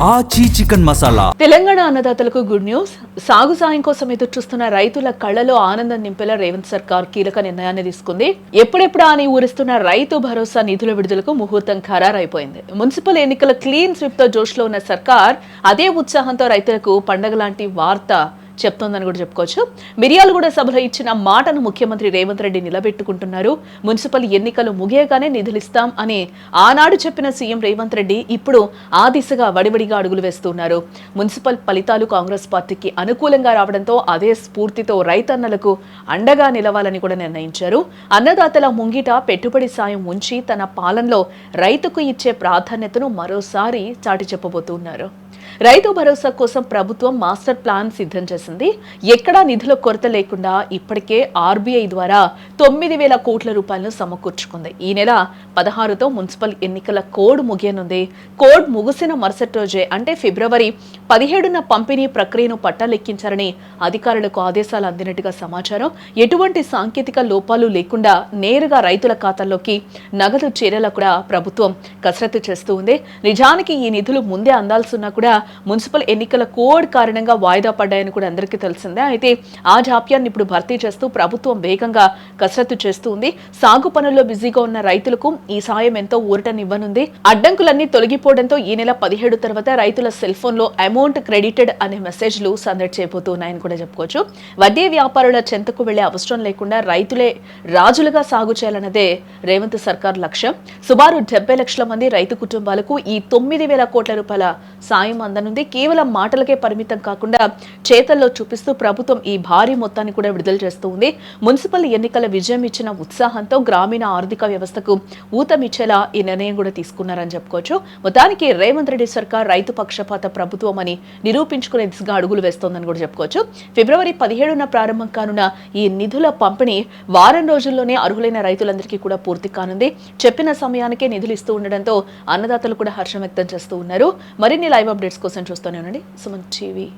ఆచి చికెన్ మసాలా. తెలంగాణ అన్నదాతలకు good news. సాగు సాయం కోసం ఎదురు చూస్తున్న రైతుల కళ్లలో ఆనందం నింపేలా రేవంత్ సర్కార్ కీలక నిర్ణయాన్ని తీసుకుంది. ఎప్పుడెప్పుడా అని ఊరిస్తున్న రైతు భరోసా నిధుల విడుదలకు ముహూర్తం ఖరారైపోయింది. మున్సిపల్ ఎన్నికల క్లీన్ స్వీప్ తో జోష్లో ఉన్న సర్కార్ అదే ఉత్సాహంతో రైతులకు పండగ లాంటి వార్త చెప్తోందని కూడా చెప్పుకోవచ్చు. మిర్యాలగూడ సభలో ఇచ్చిన మాటను ముఖ్యమంత్రి రేవంత్ రెడ్డి నిలబెట్టుకుంటున్నారు. మున్సిపల్ ఎన్నికలు ముగియగానే నిధులిస్తాం అని ఆనాడు చెప్పిన సీఎం రేవంత్ రెడ్డి ఇప్పుడు ఆ దిశగా వడివడిగా అడుగులు వేస్తున్నారు. మున్సిపల్ ఫలితాలు కాంగ్రెస్ పార్టీకి అనుకూలంగా రావడంతో అదే స్ఫూర్తితో రైతన్నలకు అండగా నిలవాలని కూడా నిర్ణయించారు. అన్నదాతల ముంగిట పెట్టుబడి సాయం ఉంచి తన పాలనలో రైతుకు ఇచ్చే ప్రాధాన్యతను మరోసారి చాటి చెప్పబోతున్నారు. రైతు భరోసా కోసం ప్రభుత్వం మాస్టర్ ప్లాన్ సిద్ధం చేసింది. ఎక్కడా నిధుల కొరత లేకుండా ఇప్పటికే ఆర్బీఐ ద్వారా 9,000 కోట్ల రూపాయలను సమకూర్చుకుంది. ఈ నెల 16తో మున్సిపల్ ఎన్నికల కోడ్ ముగియనుంది. కోడ్ ముగిసిన మరుసటి రోజే అంటే ఫిబ్రవరి 17న పంపిణీ ప్రక్రియను పట్టాలెక్కించారని అధికారులకు ఆదేశాలు అందినట్టుగా సమాచారం. ఎటువంటి సాంకేతిక లోపాలు లేకుండా నేరుగా రైతుల ఖాతాల్లోకి నగదు చేరేలా కూడా ప్రభుత్వం కసరత్తు చేస్తూ ఉంది. నిజానికి ఈ నిధులు ముందే అందాల్సిన కూడా మున్సిపల్ ఎన్నికల కోడ్ కారణంగా వాయిదా పడ్డాయని కూడా అందరికీ తెలిసిందే. అయితే ఆ జాప్యాన్ని ఇప్పుడు భర్తీ చేస్తూ ప్రభుత్వం వేగంగా కసరత్తు చేస్తూ ఉంది. సాగు పనుల్లో బిజీగా ఉన్న రైతులకు ఈ సాయం ఎంతో ఊరటనివ్వనుంది. అడ్డంకులన్నీ తొలగిపోవడంతో ఈ నెల 17 తర్వాత రైతుల సెల్ ఫోన్ లో అమౌంట్ క్రెడిటెడ్ అనే మెసేజ్లు సందడి చేయబోతున్నాయని కూడా చెప్పుకోవచ్చు. వడ్డీ వ్యాపారుల చెంతకు వెళ్లే అవసరం లేకుండా రైతులే రాజులుగా సాగు చేయాలన్నదే రేవంత్ సర్కార్ లక్ష్యం. సుమారు 70 లక్షల మంది రైతు కుటుంబాలకు ఈ 9,000 కోట్ల రూపాయల సాయం అందనుంది. కేవలం మాటలకే పరిమితం కాకుండా చేతల్లో చూపిస్తూ ప్రభుత్వం ఈ భారీ మొత్తాన్ని కూడా విడుదల చేస్తూ ఉంది. మున్సిపల్ ఎన్నికల విజయం ఇచ్చిన ఉత్సాహంతో గ్రామీణ ఆర్థిక వ్యవస్థకు ఊతమిచ్చేలా ఈ నిర్ణయం కూడా తీసుకున్నారని చెప్పుకోవచ్చు. మొత్తానికి రేవంత్ రెడ్డి సర్కార్ రైతు పక్షపాత ప్రభుత్వం అని నిరూపించుకునే దిశగా అడుగులు వేస్తోందని కూడా చెప్పుకోవచ్చు. ఫిబ్రవరి 17న ప్రారంభం కానున్న ఈ నిధుల పంపిణీ వారం రోజుల్లోనే అర్హులైన రైతులందరికీ కూడా పూర్తి కానుంది. చెప్పిన సమయానికే నిధులు ఇస్తూ ఉండడంతో అన్నదాతలు కూడా హర్షం వ్యక్తం చేస్తూ ఉన్నారు. మరిన్ని లైవ్ అప్డేట్స్ కోసం చూస్తూనే ఉండండి సుమన్ టీవీ.